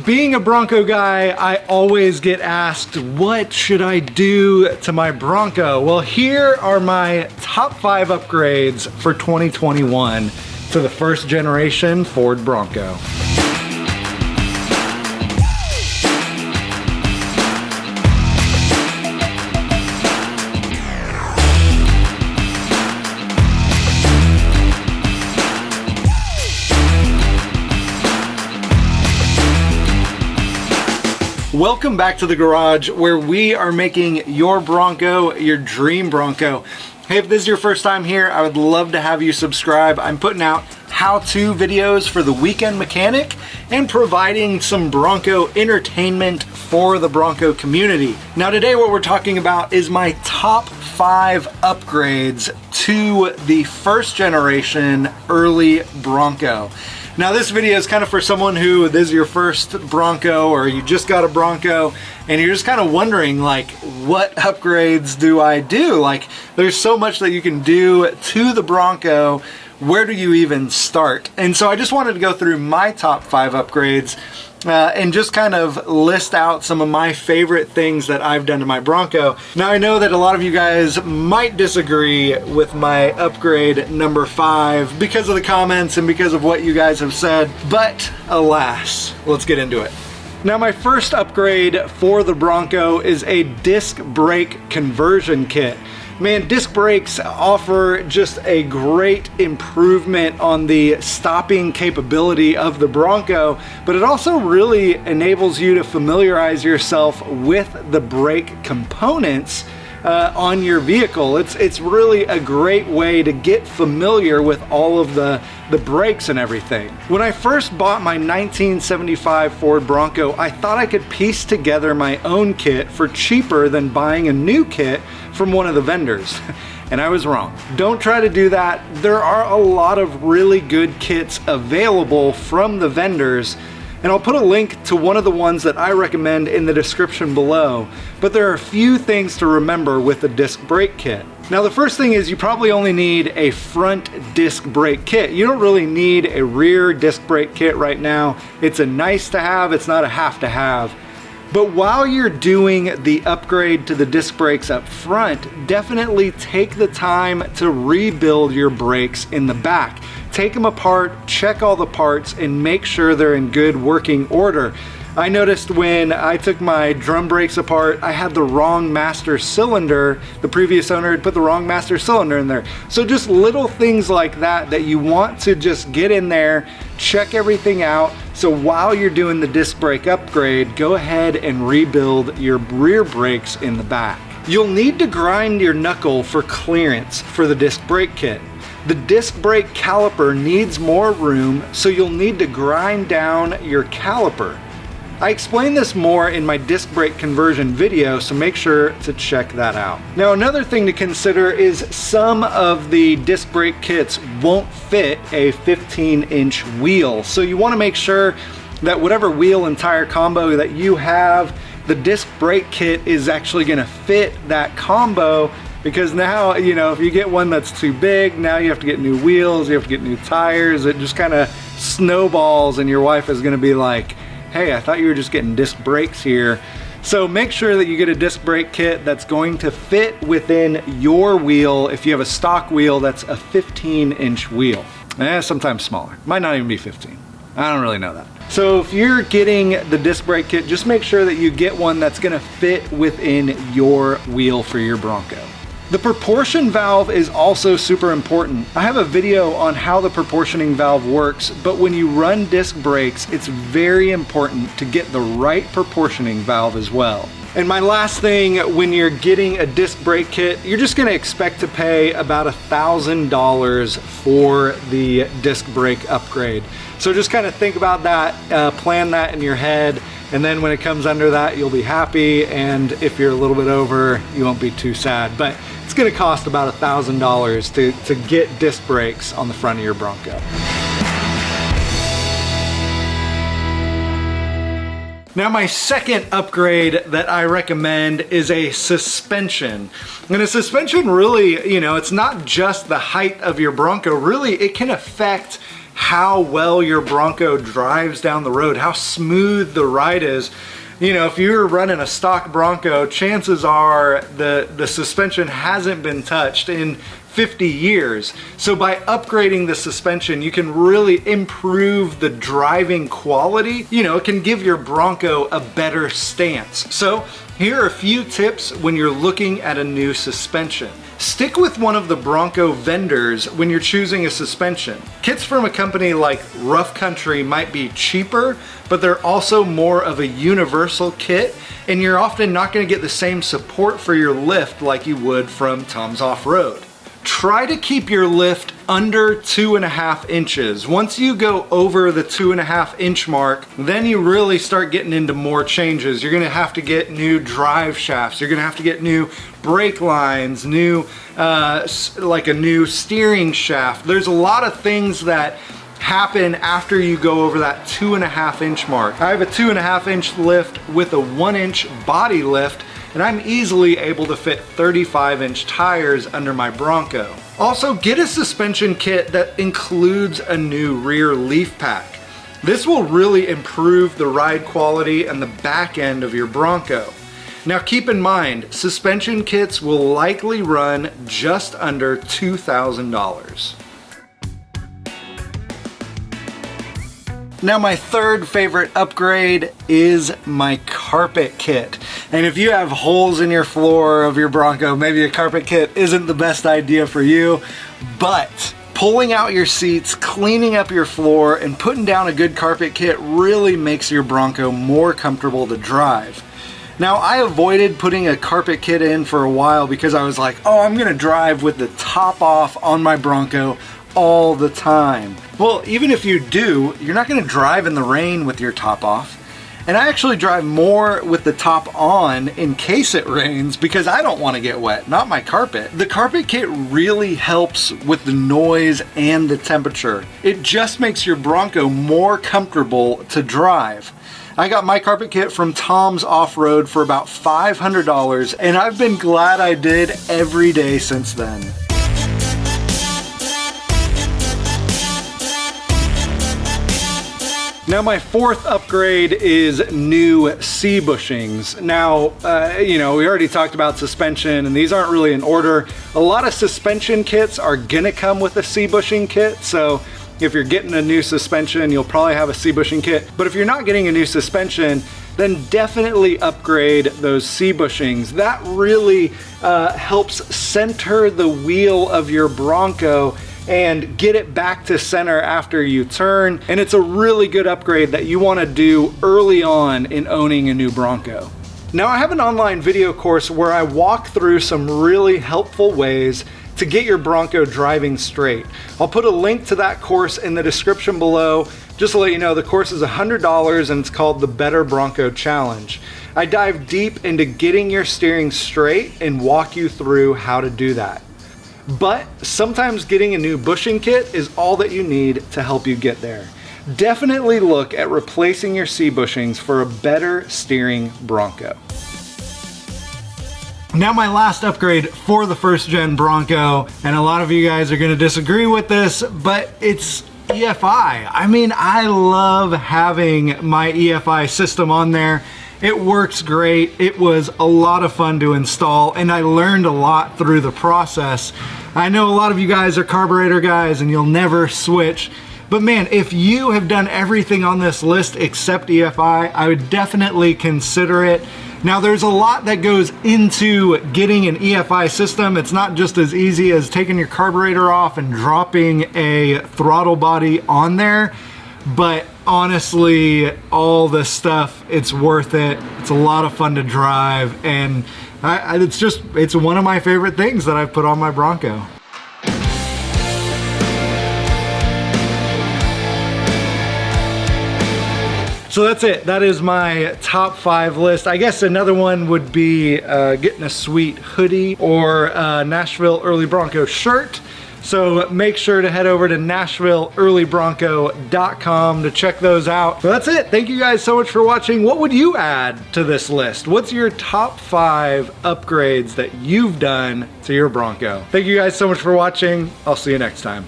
Being a Bronco guy, I always get asked, what should I do to my Bronco? Well, here are my top 5 upgrades for 2021 to the first generation Ford Bronco. Welcome back to the garage, where we are making your Bronco your dream Bronco. Hey, if this is your first time here, I would love to have you subscribe. I'm putting out how-to videos for the weekend mechanic and providing some Bronco entertainment for the Bronco community. Now today what we're talking about is my top 5 upgrades to the first generation early Bronco. Now this video is kind of for someone who this is your first Bronco, or you just got a Bronco and you're just kind of wondering, like, what upgrades do I do? Like, there's so much that you can do to the Bronco. Where do you even start? And so I just wanted to go through my top 5 upgrades and just kind of list out some of my favorite things that I've done to my Bronco. Now I know that a lot of you guys might disagree with my upgrade number 5 because of the comments and because of what you guys have said, but alas, let's get into it. Now my first upgrade for the Bronco is a disc brake conversion kit. Man, disc brakes offer just a great improvement on the stopping capability of the Bronco, but it also really enables you to familiarize yourself with the brake components on your vehicle. It's really a great way to get familiar with all of the brakes and everything. When I first bought my 1975 Ford Bronco, I thought I could piece together my own kit for cheaper than buying a new kit from one of the vendors. And I was wrong. Don't try to do that. There are a lot of really good kits available from the vendors, and I'll put a link to one of the ones that I recommend in the description below. But there are a few things to remember with the disc brake kit. Now the first thing is you probably only need a front disc brake kit. You don't really need a rear disc brake kit right now. It's a nice to have, it's not a have to have. But while you're doing the upgrade to the disc brakes up front, definitely take the time to rebuild your brakes in the back. Take them apart, check all the parts, and make sure they're in good working order. I noticed when I took my drum brakes apart, I had the wrong master cylinder. The previous owner had put the wrong master cylinder in there. So just little things like that that you want to just get in there, check everything out. So while you're doing the disc brake upgrade, go ahead and rebuild your rear brakes in the back. You'll need to grind your knuckle for clearance for the disc brake kit. The disc brake caliper needs more room, so you'll need to grind down your caliper. I explain this more in my disc brake conversion video, so make sure to check that out. Now another thing to consider is some of the disc brake kits won't fit a 15-inch wheel. So you want to make sure that whatever wheel and tire combo that you have, the disc brake kit is actually going to fit that combo. Because now, you know, if you get one that's too big, now you have to get new wheels, you have to get new tires. It just kind of snowballs, and your wife is going to be like, hey, I thought you were just getting disc brakes here. So make sure that you get a disc brake kit that's going to fit within your wheel. If you have a stock wheel, that's a 15-inch wheel. Sometimes smaller. Might not even be 15. I don't really know that. So if you're getting the disc brake kit, just make sure that you get one that's going to fit within your wheel for your Bronco. The proportion valve is also super important. I have a video on how the proportioning valve works, but when you run disc brakes, it's very important to get the right proportioning valve as well. And my last thing, when you're getting a disc brake kit, you're just gonna expect to pay about $1,000 for the disc brake upgrade. So just kind of think about that, plan that in your head, and then when it comes under that, you'll be happy, and if you're a little bit over, you won't be too sad. But it's gonna cost about $1,000 to get disc brakes on the front of your Bronco. Now my second upgrade that I recommend is a suspension. And a suspension really, you know, it's not just the height of your Bronco, really it can affect how well your Bronco drives down the road, how smooth the ride is. You know, if you're running a stock Bronco, chances are the suspension hasn't been touched in 50 years. So by upgrading the suspension, you can really improve the driving quality. You know, it can give your Bronco a better stance. So here are a few tips when you're looking at a new suspension. Stick with one of the Bronco vendors when you're choosing a suspension. Kits from a company like Rough Country might be cheaper, but they're also more of a universal kit, and you're often not going to get the same support for your lift like you would from Tom's Off-Road. Try to keep your lift under 2.5 inches. Once you go over the 2.5 inch mark, then you really start getting into more changes. You're gonna have to get new drive shafts. You're gonna have to get new brake lines, like a new steering shaft. There's a lot of things that happen after you go over that 2.5 inch mark. I have a 2.5 inch lift with a 1 inch body lift, and I'm easily able to fit 35 inch tires under my Bronco. Also, get a suspension kit that includes a new rear leaf pack. This will really improve the ride quality and the back end of your Bronco. Now keep in mind, suspension kits will likely run just under $2,000. Now my third favorite upgrade is my carpet kit. And if you have holes in your floor of your Bronco, maybe a carpet kit isn't the best idea for you, but pulling out your seats, cleaning up your floor, and putting down a good carpet kit really makes your Bronco more comfortable to drive. Now I avoided putting a carpet kit in for a while because I was like, oh, I'm gonna drive with the top off on my Bronco all the time. Well, even if you do, you're not gonna drive in the rain with your top off. And I actually drive more with the top on in case it rains because I don't wanna get wet, not my carpet. The carpet kit really helps with the noise and the temperature. It just makes your Bronco more comfortable to drive. I got my carpet kit from Tom's Off-Road for about $500, and I've been glad I did every day since then. Now my fourth upgrade is new C-Bushings. Now, you know, we already talked about suspension, and these aren't really in order. A lot of suspension kits are gonna come with a C-Bushing kit, so if you're getting a new suspension, you'll probably have a C-Bushing kit. But if you're not getting a new suspension, then definitely upgrade those C-Bushings. That really helps center the wheel of your Bronco and get it back to center after you turn. And it's a really good upgrade that you want to do early on in owning a new Bronco. Now I have an online video course where I walk through some really helpful ways to get your Bronco driving straight. I'll put a link to that course in the description below. Just to let you know, the course is $100 and it's called the Better Bronco Challenge. I dive deep into getting your steering straight and walk you through how to do that. But sometimes getting a new bushing kit is all that you need to help you get there. Definitely look at replacing your C-Bushings for a better steering Bronco. Now my last upgrade for the first gen Bronco, and a lot of you guys are gonna disagree with this, but it's EFI. I mean, I love having my EFI system on there. It works great. It was a lot of fun to install, and I learned a lot through the process. I know a lot of you guys are carburetor guys and you'll never switch, but man, if you have done everything on this list except EFI, I would definitely consider it. Now there's a lot that goes into getting an EFI system. It's not just as easy as taking your carburetor off and dropping a throttle body on there, but honestly, all this stuff, it's worth it. It's a lot of fun to drive, and it's one of my favorite things that I've put on my Bronco. So that's it. That is my top 5 list. I guess another one would be getting a sweet hoodie or a Nashville Early Bronco shirt. So make sure to head over to NashvilleEarlyBronco.com to check those out. So that's it. Thank you guys so much for watching. What would you add to this list? What's your top 5 upgrades that you've done to your Bronco? Thank you guys so much for watching. I'll see you next time.